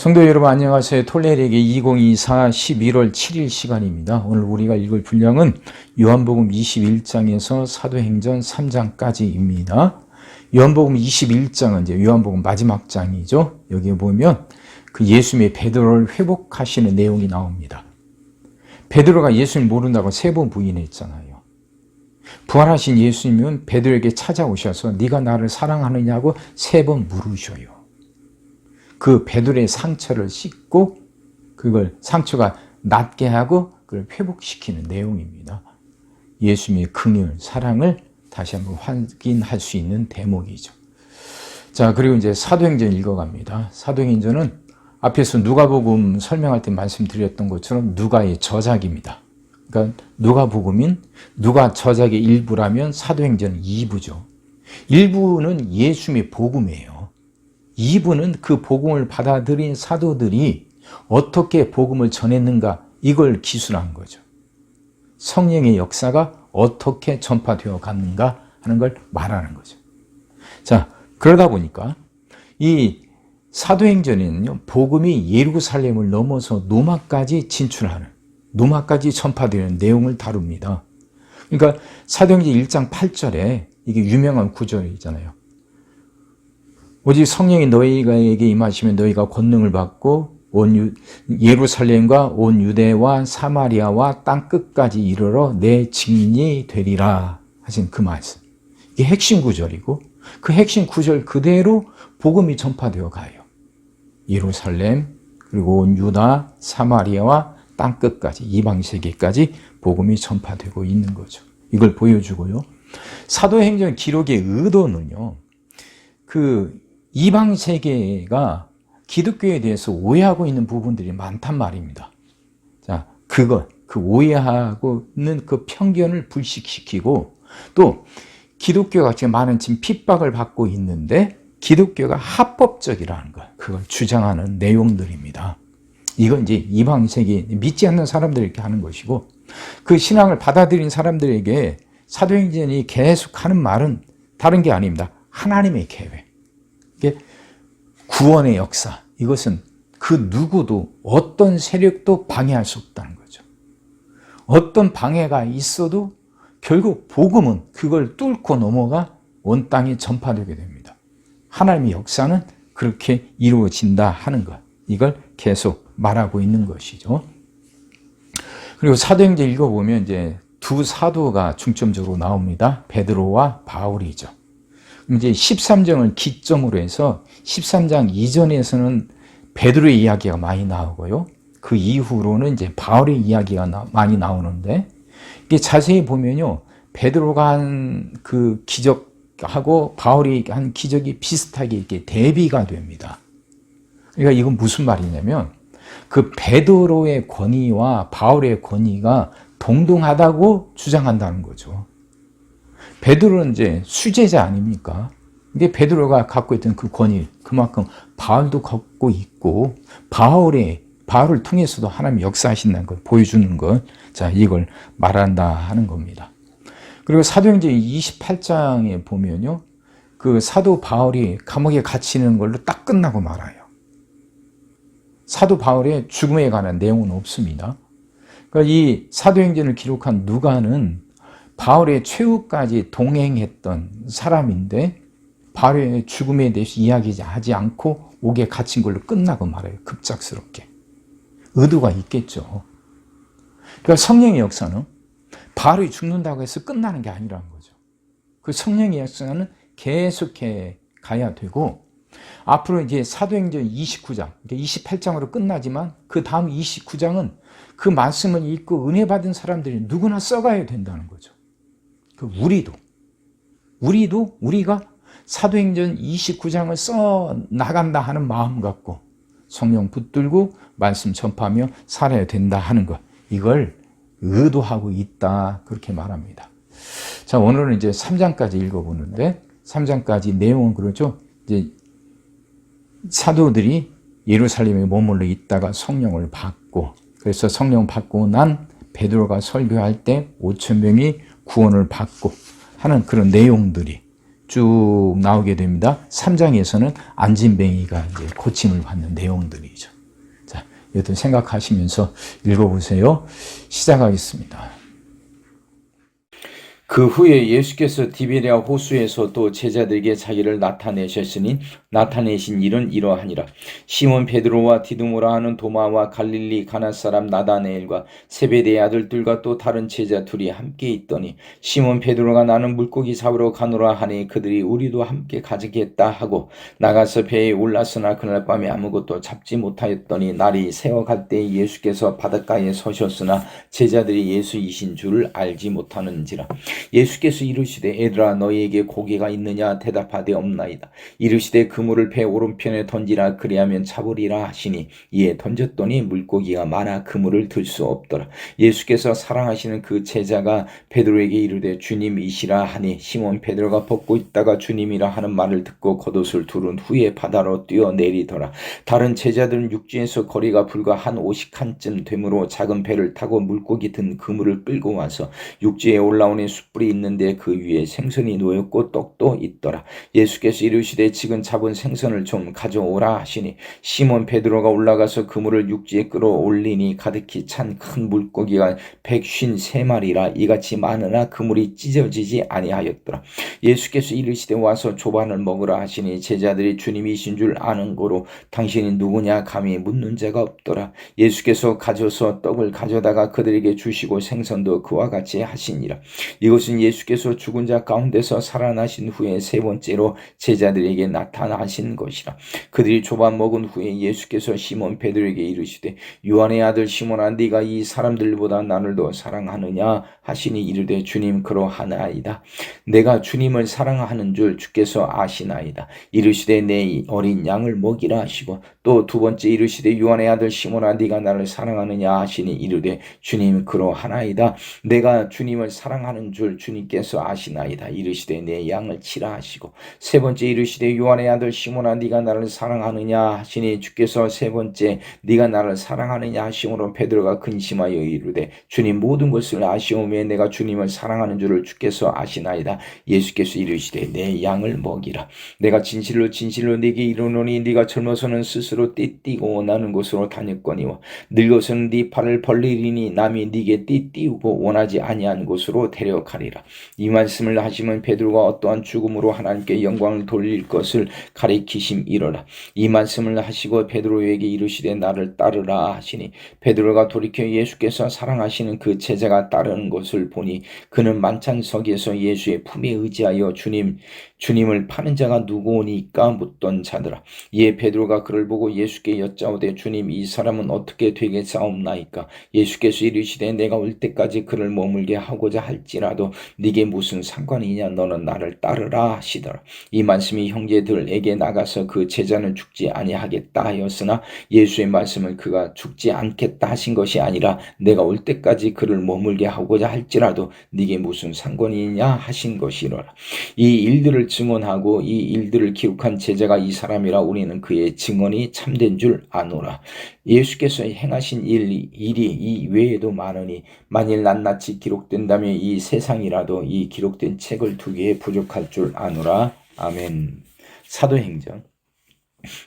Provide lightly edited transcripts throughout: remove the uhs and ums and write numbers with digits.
성도 여러분 안녕하세요. 톨레르에게 2024 11월 7일 시간입니다. 오늘 우리가 읽을 분량은 요한복음 21장에서 사도행전 3장까지입니다. 요한복음 21장은 이제 요한복음 마지막 장이죠. 여기 보면 그 예수님의 베드로를 회복하시는 내용이 나옵니다. 베드로가 예수님 모른다고 3번 부인했잖아요. 부활하신 예수님은 베드로에게 찾아오셔서 네가 나를 사랑하느냐고 3번 물으셔요. 그 베드로의 상처를 씻고 그걸 상처가 낫게 하고 그걸 회복시키는 내용입니다. 예수님의 긍휼, 사랑을 다시 한번 확인할 수 있는 대목이죠. 자, 그리고 이제 사도행전 읽어갑니다. 사도행전은 앞에서 누가복음 설명할 때 말씀드렸던 것처럼 누가의 저작입니다. 그러니까 누가복음인 누가 저작의 일부라면 사도행전은 2부죠. 1부는 예수님의 복음이에요. 2부는 그 복음을 받아들인 사도들이 어떻게 복음을 전했는가 이걸 기술한 거죠. 성령의 역사가 어떻게 전파되어 갔는가 하는 걸 말하는 거죠. 자, 그러다 보니까 이 사도행전에는요, 복음이 예루살렘을 넘어서 로마까지 진출하는, 로마까지 전파되는 내용을 다룹니다. 그러니까 사도행전 1장 8절에 이게 유명한 구절이잖아요. 오직 성령이 너희에게 임하시면 너희가 권능을 받고 온 예루살렘과 온 유대와 사마리아와 땅끝까지 이르러 내 증인이 되리라 하신 그 말씀. 이게 핵심 구절이고 그 핵심 구절 그대로 복음이 전파되어 가요. 예루살렘 그리고 온 유다, 사마리아와 땅끝까지 이방 세계까지 복음이 전파되고 있는 거죠. 이걸 보여주고요. 사도행전 기록의 의도는요. 그 이방 세계가 기독교에 대해서 오해하고 있는 부분들이 많단 말입니다. 자, 그 오해하고는 그 편견을 불식시키고 또 기독교가 지금 많은 지금 핍박을 받고 있는데 기독교가 합법적이라는 것, 그걸 주장하는 내용들입니다. 이건 이제 이방 세계 믿지 않는 사람들이 이렇게 하는 것이고 그 신앙을 받아들인 사람들에게 사도행전이 계속 하는 말은 다른 게 아닙니다. 하나님의 계획. 구원의 역사, 이것은 그 누구도 어떤 세력도 방해할 수 없다는 거죠. 어떤 방해가 있어도 결국 복음은 그걸 뚫고 넘어가 온 땅에 전파되게 됩니다. 하나님의 역사는 그렇게 이루어진다 하는 것, 이걸 계속 말하고 있는 것이죠. 그리고 사도행전 읽어보면 이제 두 사도가 중점적으로 나옵니다. 베드로와 바울이죠. 이제 13장을 기점으로 해서 13장 이전에서는 베드로의 이야기가 많이 나오고요. 그 이후로는 이제 바울의 이야기가 많이 나오는데 이게 자세히 보면요. 베드로가 한 그 기적하고 바울이 한 기적이 비슷하게 이렇게 대비가 됩니다. 그러니까 이건 무슨 말이냐면 그 베드로의 권위와 바울의 권위가 동등하다고 주장한다는 거죠. 베드로는 이제 수제자 아닙니까? 근데 베드로가 갖고 있던 그 권위, 그만큼 바울도 갖고 있고, 바울을 통해서도 하나님 역사하신다는 걸 보여주는 것, 자, 이걸 말한다 하는 겁니다. 그리고 사도행전 28장에 보면요, 그 사도 바울이 감옥에 갇히는 걸로 딱 끝나고 말아요. 사도 바울의 죽음에 관한 내용은 없습니다. 그러니까 이 사도행전을 기록한 누가는 바울의 최후까지 동행했던 사람인데 바울의 죽음에 대해서 이야기하지 않고 옥에 갇힌 걸로 끝나고 말아요. 급작스럽게. 의도가 있겠죠. 그러니까 성령의 역사는 바울이 죽는다고 해서 끝나는 게 아니라는 거죠. 그 성령의 역사는 계속해 가야 되고 앞으로 이제 사도행전 29장, 28장으로 끝나지만 그 다음 29장은 그 말씀을 읽고 은혜 받은 사람들이 누구나 써가야 된다는 거죠. 우리가 사도행전 29장을 써 나간다 하는 마음 갖고 성령 붙들고 말씀 전파하며 살아야 된다 하는 것, 이걸 의도하고 있다 그렇게 말합니다. 자, 오늘은 이제 3장까지 읽어보는데 3장까지 내용은 그렇죠. 이제 사도들이 예루살렘에 머물러 있다가 성령을 받고 그래서 성령 받고 난 베드로가 설교할 때 5,000명이 구원을 받고 하는 그런 내용들이 쭉 나오게 됩니다. 3장에서는 안진뱅이가 이제 고침을 받는 내용들이죠. 여튼 생각하시면서 읽어보세요. 시작하겠습니다. 그 후에 예수께서 디베랴 호수에서 또 제자들에게 자기를 나타내신 일은 이러하니라. 시몬 베드로와 디두모라 하는 도마와 갈릴리 가나 사람 나다네엘과 세베대의 아들들과 또 다른 제자 둘이 함께 있더니 시몬 베드로가 나는 물고기 잡으러 가노라 하니 그들이 우리도 함께 가자겠다 하고 나가서 배에 올랐으나 그날 밤에 아무것도 잡지 못하였더니 날이 새어갈 때 예수께서 바닷가에 서셨으나 제자들이 예수이신 줄을 알지 못하는지라. 예수께서 이르시되 애들아 너희에게 고기가 있느냐 대답하되 없나이다. 이르시되 그물을 배 오른편에 던지라 그리하면 잡으리라 하시니 이에 던졌더니 물고기가 많아 그물을 들 수 없더라. 예수께서 사랑하시는 그 제자가 베드로에게 이르되 주님이시라 하니 시몬 베드로가 벗고 있다가 주님이라 하는 말을 듣고 겉옷을 두른 후에 바다로 뛰어내리더라. 다른 제자들은 육지에서 거리가 불과 한 50칸쯤 되므로 작은 배를 타고 물고기 든 그물을 끌고 와서 육지에 올라오니 숯불이 있는데 그 위에 생선이 놓였고 떡도 있더라. 예수께서 이르시되 지금 잡은 생선을 좀 가져오라 하시니 시몬 베드로가 올라가서 그물을 육지에 끌어올리니 가득히 찬 큰 물고기가 153마리라 이같이 많으나 그물이 찢어지지 아니하였더라. 예수께서 이르시되 와서 조반을 먹으라 하시니 제자들이 주님이신 줄 아는 고로 당신이 누구냐 감히 묻는 자가 없더라. 예수께서 가져서 떡을 가져다가 그들에게 주시고 생선도 그와 같이 하시니라. 이것은 예수께서 죽은 자 가운데서 살아나신 후에 세 번째로 제자들에게 나타나신 것이라. 그들이 조반 먹은 후에 예수께서 시몬 베드로에게 이르시되 요한의 아들 시몬아 네가 이 사람들보다 나를 더 사랑하느냐 하시니 이르되 주님 그러하나이다. 내가 주님을 사랑하는 줄 주께서 아시나이다. 이르시되 내 어린 양을 먹이라 하시고 또 두 번째 이르시되 요한의 아들 시몬아 네가 나를 사랑하느냐 하시니 이르되 주님 그러하나이다. 내가 주님을 사랑하는 줄 주님께서 아시나이다. 이르시되 내 양을 치라 하시고 세 번째 이르시되 요한의 아들 시몬아 네가 나를 사랑하느냐 하시니 주께서 세 번째 네가 나를 사랑하느냐 하시므로 베드로가 근심하여 이르되 주님 모든 것을 아시오매 내가 주님을 사랑하는 줄을 주께서 아시나이다. 예수께서 이르시되 내 양을 먹이라. 내가 진실로 진실로 네게 이르노니 네가 젊어서는 스스로 띠띠고 원하는 곳으로 다녔거니와 늙어서는 네 팔을 벌리리니 남이 네게 띠띠우고 원하지 아니한 곳으로 데려가리라. 이 말씀을 하시면 베드로가 어떠한 죽음으로 하나님께 영광을 돌릴 것을 가리키심이로라. 이 말씀을 하시고 베드로에게 이르시되 나를 따르라 하시니 베드로가 돌이켜 예수께서 사랑하시는 그 제자가 따르는 것을 보니 그는 만찬석에서 예수의 품에 의지하여 주님을 파는 자가 누구오니까 묻던 자더라. 이에 베드로가 그를 보고 예수께 여짜오되 주님 이 사람은 어떻게 되겠사옵나이까? 예수께서 이르시되 내가 올 때까지 그를 머물게 하고자 할지라도 네게 무슨 상관이냐 너는 나를 따르라 하시더라. 이 말씀이 형제들에게 나가서 그 제자는 죽지 아니하겠다 하였으나 예수의 말씀은 그가 죽지 않겠다 하신 것이 아니라 내가 올 때까지 그를 머물게 하고자 할지라도 네게 무슨 상관이냐 하신 것이로라. 이 일들을 증언하고 이 일들을 기록한 제자가 이 사람이라 우리는 그의 증언이 참된 줄 아노라. 예수께서 행하신 일이 이 외에도 많으니 만일 낱낱이 기록된다면 이 세상이라도 이 기록된 책을 두기에 부족할 줄 아노라. 아멘. 사도행전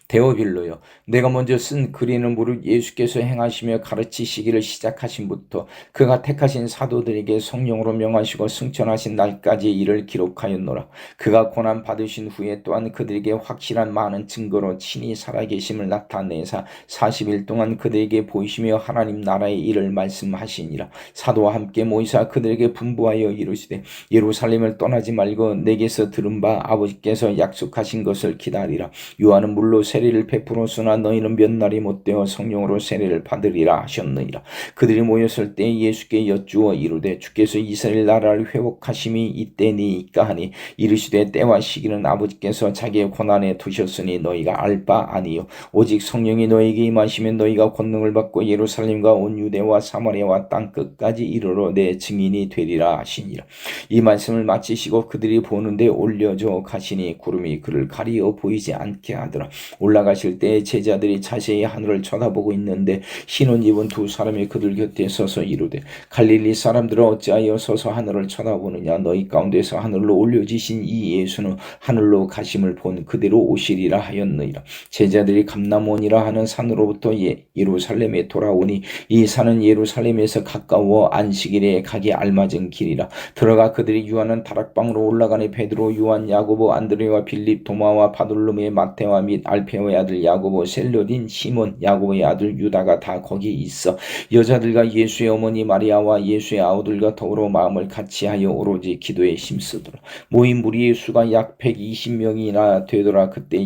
데오빌로요. 내가 먼저 쓴 글에는 무릇 예수께서 행하시며 가르치시기를 시작하신부터 그가 택하신 사도들에게 성령으로 명하시고 승천하신 날까지 이를 기록하였노라. 그가 고난 받으신 후에 또한 그들에게 확실한 많은 증거로 친히 살아계심을 나타내사 40일 동안 그들에게 보이시며 하나님 나라의 일을 말씀하시니라. 사도와 함께 모이사 그들에게 분부하여 이르시되 예루살렘을 떠나지 말고 내게서 들은 바 아버지께서 약속하신 것을 기다리라. 요한은 물로 세례를 베풀었으나 너희는 몇 날이 못되어 성령으로 세례를 받으리라 하셨느니라. 그들이 모였을 때 예수께 여쭈어 이르되 주께서 이스라엘 나라를 회복하심이 이때니까 하니 이르시되 때와 시기는 아버지께서 자기의 권한에 두셨으니 너희가 알 바 아니요 오직 성령이 너희에게 임하시면 너희가 권능을 받고 예루살렘과 온 유대와 사마리아와 땅 끝까지 이르러 내 증인이 되리라 하시니라. 이 말씀을 마치시고 그들이 보는데 올려져 가시니 구름이 그를 가리어 보이지 않게 하더라. 올라가실 때 제자들이 자세히 하늘을 쳐다보고 있는데 흰 옷 입은 두 사람이 그들 곁에 서서 이르되 갈릴리 사람들은 어찌하여 서서 하늘을 쳐다보느냐. 너희 가운데서 하늘로 올려지신 이 예수는 하늘로 가심을 본 그대로 오시리라 하였느니라. 제자들이 감람원이라 하는 산으로부터 예루살렘에 돌아오니 이 산은 예루살렘에서 가까워 안식일에 가기 알맞은 길이라. 들어가 그들이 유하는 다락방으로 올라가니 베드로, 요한, 야고보, 안드레와 빌립, 도마와 바돌로메, 마테와 및 알페오의 아들 야고보, 셀로딘, 시몬, 야고보의 아들 유다가 다 거기 있어 여자들과 예수의 어머니 마리아와 예수의 아우들과 더불어 마음을 같이하여 오로지 기도에 힘쓰더라. 모인 무리의 수가 약 120명이나 되더라. 그때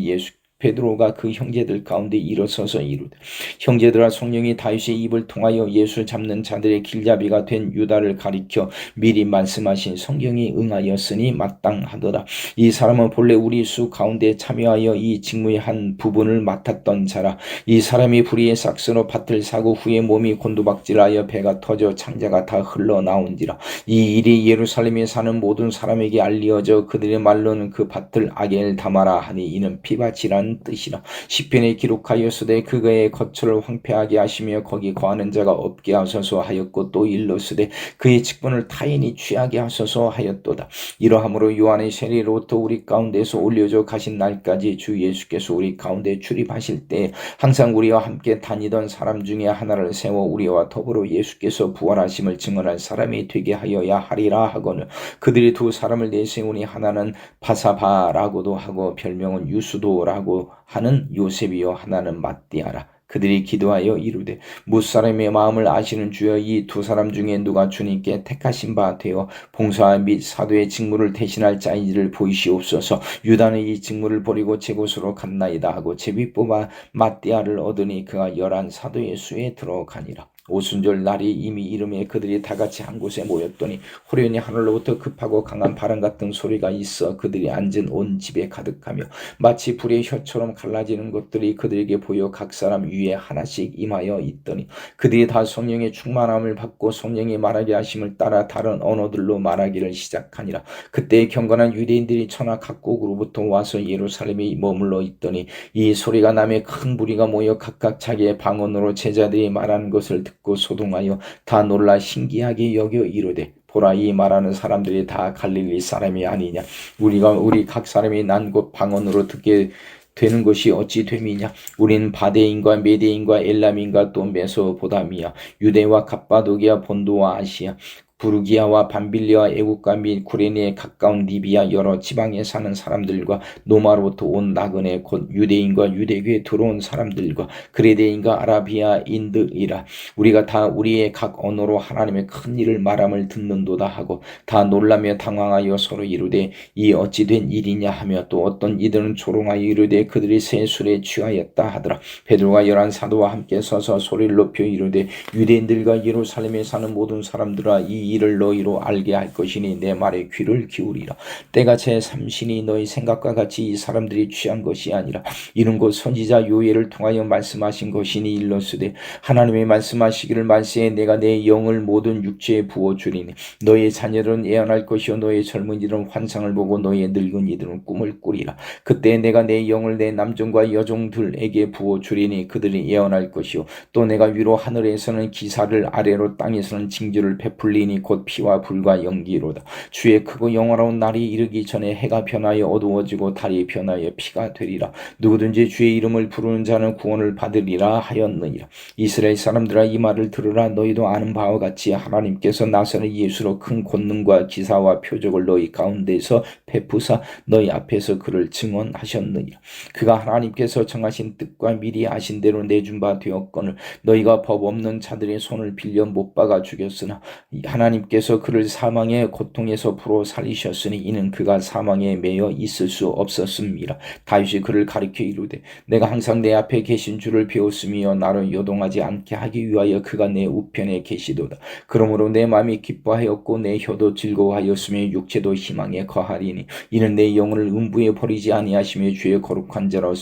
베드로가 그 형제들 가운데 일어서서 이르되 형제들아, 성령이 다윗의 입을 통하여 예수 잡는 자들의 길잡이가 된 유다를 가리켜 미리 말씀하신 성경이 응하였으니 마땅하더라. 이 사람은 본래 우리 수 가운데 참여하여 이 직무의 한 부분을 맡았던 자라. 이 사람이 불의의 삭스로 밭을 사고 후에 몸이 곤두박질하여 배가 터져 창자가 다 흘러나온지라. 이 일이 예루살렘에 사는 모든 사람에게 알리어져 그들의 말로는 그 밭을 아겔다마라 하니 이는 피밭이란 뜻이라. 시편에 기록하였으되 그의 거처를 황폐하게 하시며 거기 거하는 자가 없게 하소서 하였고 또 일렀으되 그의 직분을 타인이 취하게 하소서 하였도다. 이러함으로 요한의 세례로부터 우리 가운데서 올려져 가신 날까지 주 예수께서 우리 가운데 출입하실 때 항상 우리와 함께 다니던 사람 중에 하나를 세워 우리와 더불어 예수께서 부활하심을 증언할 사람이 되게 하여야 하리라 하거늘 그들이 두 사람을 내세우니 하나는 바사바라고도 하고 별명은 유수도라고 하는 요셉이요 하나는 matti아라. 그들이 기도하여 이르되 무사람의 마음을 아시는 주여, 이 두 사람 중에 누가 주님께 택하신 바 되어 봉사 및 사도의 직무를 대신할 자인지를 보이시옵소서. 유다는 이 직무를 버리고 제 곳으로 갔나이다 하고 제비 뽑아 matti아를 얻으니 그가 11 사도의 수에 들어가니라. 오순절 날이 이미 이름에 그들이 다같이 한 곳에 모였더니 호련히 하늘로부터 급하고 강한 바람 같은 소리가 있어 그들이 앉은 온 집에 가득하며 마치 불의 혀처럼 갈라지는 것들이 그들에게 보여 각 사람 위에 하나씩 임하여 있더니 그들이 다 성령의 충만함을 받고 성령이 말하게 하심을 따라 다른 언어들로 말하기를 시작하니라. 그때 경건한 유대인들이 천하 각국으로부터 와서 예루살렘에 머물러 있더니 이 소리가 나며 큰 무리가 모여 각각 자기의 방언으로 제자들이 말하는 것을 듣고 소동하여 다 놀라 신기하게 여겨 이르되 보라, 이 말하는 사람들이 다 갈릴리 사람이 아니냐. 우리 각 사람이 난 곳 방언으로 듣게 되는 것이 어찌 됨이냐. 우린 바데인과 메데인과 엘람인과 또 메소포다미아, 유대와 갑바도기아, 본도와 아시아, 부르기아와 밤빌리아, 애국가 및 구레네에 가까운 리비아 여러 지방에 사는 사람들과 노마로부터 온 나그네 곧 유대인과 유대교에 들어온 사람들과 그레데인과 아라비아인들이라. 우리가 다 우리의 각 언어로 하나님의 큰 일을 말함을 듣는도다 하고 다 놀라며 당황하여 서로 이르되 이 어찌 된 일이냐 하며 또 어떤 이들은 조롱하여 이르되 그들이 새 술에 취하였다 하더라. 베드로가 11 사도와 함께 서서 소리를 높여 이르되 유대인들과 예루살렘에 사는 모든 사람들아, 이 일을 너희로 알게 할 것이니 내 말에 귀를 기울이라. 때가 제3신이 너희 생각과 같이 이 사람들이 취한 것이 아니라 이는 곧 선지자 요엘을 통하여 말씀하신 것이니 일러스되 하나님의 말씀하시기를 말세에 내가 내 영을 모든 육체에 부어주리니 너희의 자녀들은 예언할 것이요 너희의 젊은이들은 환상을 보고 너희의 늙은이들은 꿈을 꾸리라. 그때 내가 내 영을 내 남종과 여종들에게 부어주리니 그들이 예언할 것이요 또 내가 위로 하늘에서는 기사를 아래로 땅에서는 징조를 베풀리니 곧 피와 불과 연기로다. 주의 크고 영원한 날이 이르기 전에 해가 변하여 어두워지고 달이 변하여 피가 되리라. 누구든지 주의 이름을 부르는 자는 구원을 받으리라 하였느니라. 이스라엘 사람들아, 이 말을 들으라. 너희도 아는 바와 같이 하나님께서 나사렛 예수로 큰 권능과 기사와 표적을 너희 가운데서 베푸사 너희 앞에서 그를 증언하셨느니라. 그가 하나님께서 정하신 뜻과 미리 아신 대로 내준 바 되었거늘 너희가 법 없는 자들의 손을 빌려 못 박아 죽였으나 하나님께서 그를 사망의 고통에서 풀어 살리셨으니 이는 그가 사망에 매여 있을 수 없었음이라. 다윗이 그를 가리켜 이르되 내가 항상 내 앞에 계신 주를 배웠으며 나를 요동하지 않게 하기 위하여 그가 내 우편에 계시도다. 그러므로 내 마음이 기뻐하였고 내 혀도 즐거워하였으며 육체도 희망에 거하리니 이는 내 영혼을 음부에 버리지 아니하시며 주의 거룩한 자로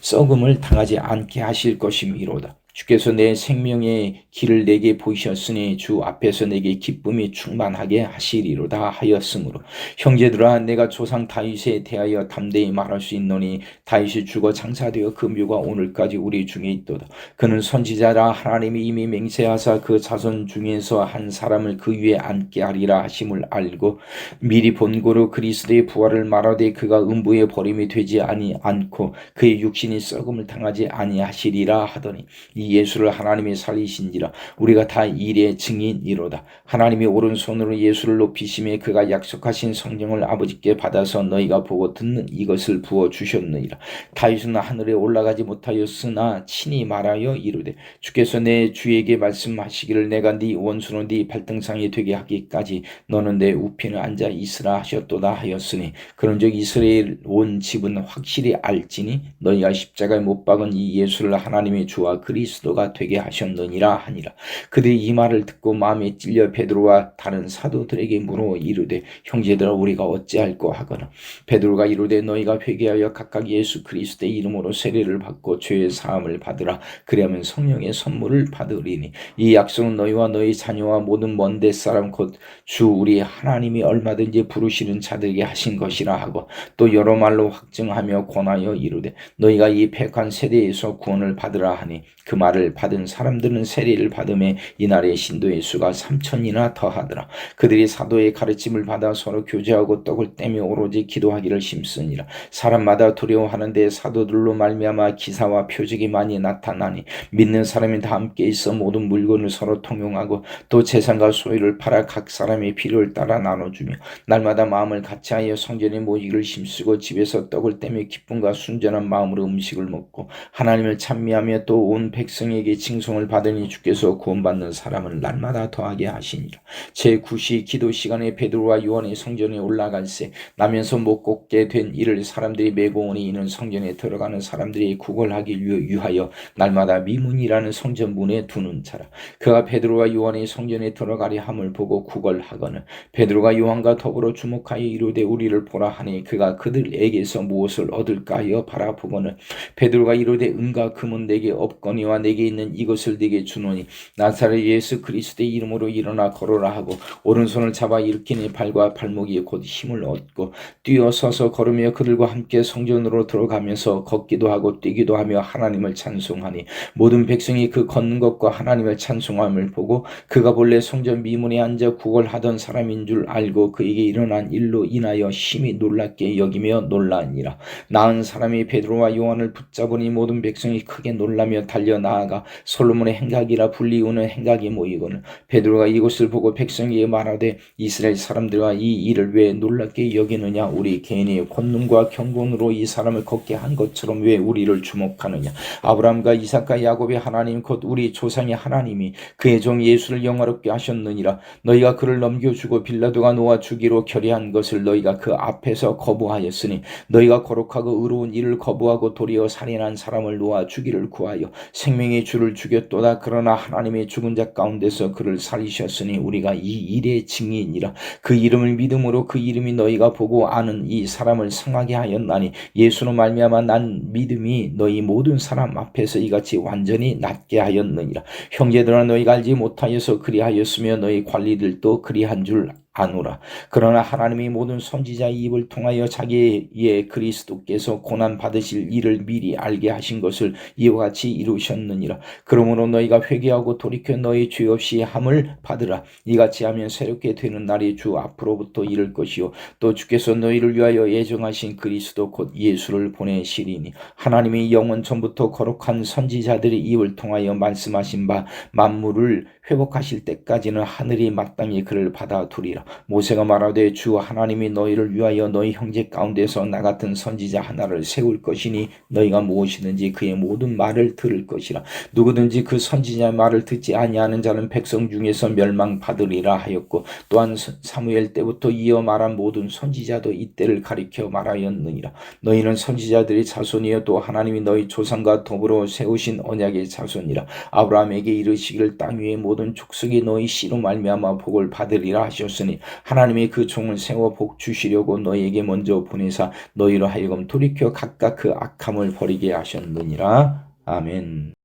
썩음을 당하지 않게 하실 것임이로다. 주께서 내 생명의 길을 내게 보이셨으니 주 앞에서 내게 기쁨이 충만하게 하시리로다 하였으므로 형제들아 내가 조상 다윗에 대하여 담대히 말할 수 있노니 다윗이 죽어 장사되어 그 묘가 오늘까지 우리 중에 있도다. 그는 선지자라 하나님이 이미 맹세하사 그 자손 중에서 한 사람을 그 위에 앉게 하리라 하심을 알고 미리 본고로 그리스도의 부활을 말하되 그가 음부에 버림이 되지 않고 그의 육신이 썩음을 당하지 아니하시리라 하더니 이 예수를 하나님이 살리신지라 우리가 다 일의 증인이로다. 하나님이 오른손으로 예수를 높이심에 그가 약속하신 성령을 아버지께 받아서 너희가 보고 듣는 이것을 부어주셨느니라. 다윗은 하늘에 올라가지 못하였으나 친히 말하여 이르되 주께서 내 주에게 말씀하시기를 내가 네 원수는 네 발등상이 되게 하기까지 너는 내 우편에 앉아 있으라 하셨도다 하였으니 그런즉 이스라엘 온 집은 확실히 알지니 너희가 십자가에 못 박은 이 예수를 하나님의 주와 그리스도가 되게 하셨느니라 하니라. 그들이 이 말을 듣고 마음에 찔려 베드로와 다른 사도들에게 물어 이르되 형제들아 우리가 어찌할꼬 하거나 베드로가 이르되 너희가 회개하여 각각 예수 그리스도의 이름으로 세례를 받고 죄의 사함을 받으라. 그리하면 성령의 선물을 받으리니 이 약속은 너희와 너희 자녀와 모든 먼데 사람 곧 주 우리 하나님이 얼마든지 부르시는 자들에게 하신 것이라 하고 또 여러 말로 확증하며 권하여 이르되 너희가 이 패한 세대에서 구원을 받으라 하니 그 말을 받은 사람들은 세례를 받음에 이날의 신도의 수가 3,000이나 더하더라. 그들이 사도의 가르침을 받아 서로 교제하고 떡을 떼며 오로지 기도하기를 힘쓰니라. 사람마다 두려워하는데 사도들로 말미암아 기사와 표적이 많이 나타나니 믿는 사람이 다 함께 있어 모든 물건을 서로 통용하고 또 재산과 소유를 팔아 각 사람의 필요를 따라 나눠주며 날마다 마음을 같이하여 성전에 모이기를 힘쓰고 집에서 떡을 떼며 기쁨과 순전한 마음으로 음식을 먹고 하나님을 찬미하며 또 온 백성에게 칭송을 받으니 주께서 구원받는 사람을 날마다 더하게 하시니라. 제9시 기도 시간에 베드로와 요한이 성전에 올라갈새 나면서 못 걷게 된 이를 사람들이 메고 오니 이는 성전에 들어가는 사람들이 구걸하기 위하여 날마다 미문이라는 성전 문에 두는 자라. 그가 베드로와 요한이 성전에 들어가려 함을 보고 구걸하거늘 베드로가 요한과 더불어 주목하여 이르되 우리를 보라 하니 그가 그들에게서 무엇을 얻을까 하여 바라보거늘 베드로가 이르되 은과 금은 내게 없거니와 내게 있는 이것을 네게 주노니 나사렛 예수 그리스도의 이름으로 일어나 걸어라 하고 오른손을 잡아 일으키니 발과 발목이 곧 힘을 얻고 뛰어서서 걸으며 그들과 함께 성전으로 들어가면서 걷기도 하고 뛰기도 하며 하나님을 찬송하니 모든 백성이 그 걷는 것과 하나님을 찬송함을 보고 그가 본래 성전 미문에 앉아 구걸하던 사람인 줄 알고 그에게 일어난 일로 인하여 심히 놀랍게 여기며 놀라니라. 나은 사람이 베드로와 요한을 붙잡으니 모든 백성이 크게 놀라며 달려 나아가 솔로몬의 행각이라 불리우는 행각이 모이거늘 베드로가 이것을 보고 백성에게 말하되 이스라엘 사람들과 이 일을 왜 놀랍게 여기느냐 우리 개인의 권능과 경건으로 이 사람을 걷게 한 것처럼 왜 우리를 주목하느냐 아브라함과 이삭과 야곱의 하나님 곧 우리 조상의 하나님이 그의 종 예수를 영화롭게 하셨느니라. 너희가 그를 넘겨주고 빌라도가 놓아 주기로 결의한 것을 너희가 그 앞에서 거부하였으니 너희가 거룩하고 의로운 일을 거부하고 도리어 살인한 사람을 놓아 주기를 구하여 생명의 주를 죽였도다. 그러나 하나님의 죽은 자 가운데서 그를 살리셨으니 우리가 이 일의 증인이라. 그 이름을 믿음으로 그 이름이 너희가 보고 아는 이 사람을 성하게 하였나니 예수로 말미암아 난 믿음이 너희 모든 사람 앞에서 이같이 완전히 낫게 하였느니라. 형제들아 너희가 알지 못하여서 그리하였으며 너희 관리들도 그리한 줄 아노라. 그러나 하나님이 모든 선지자의 입을 통하여 자기의 그리스도께서 고난 받으실 일을 미리 알게 하신 것을 이와 같이 이루셨느니라. 그러므로 너희가 회개하고 돌이켜 너희 죄 없이 함을 받으라. 이같이 하면 새롭게 되는 날이 주 앞으로부터 이를 것이요 또 주께서 너희를 위하여 예정하신 그리스도 곧 예수를 보내시리니 하나님이 영원 전부터 거룩한 선지자들의 입을 통하여 말씀하신 바 만물을 회복하실 때까지는 하늘이 마땅히 그를 받아두리라. 모세가 말하되 주 하나님이 너희를 위하여 너희 형제 가운데서 나 같은 선지자 하나를 세울 것이니 너희가 무엇이든지 그의 모든 말을 들을 것이라. 누구든지 그 선지자의 말을 듣지 아니하는 자는 백성 중에서 멸망받으리라 하였고 또한 사무엘 때부터 이어 말한 모든 선지자도 이때를 가리켜 말하였느니라. 너희는 선지자들의 자손이여 또 하나님이 너희 조상과 더불어 세우신 언약의 자손이라. 아브라함에게 이르시기를 땅 위의 모든 족속이 너희 씨로 말미암아 복을 받으리라 하셨으니 하나님이 그 종을 세워 복 주시려고 너희에게 먼저 보내사 너희로 하여금 돌이켜 각각 그 악함을 버리게 하셨느니라. 아멘.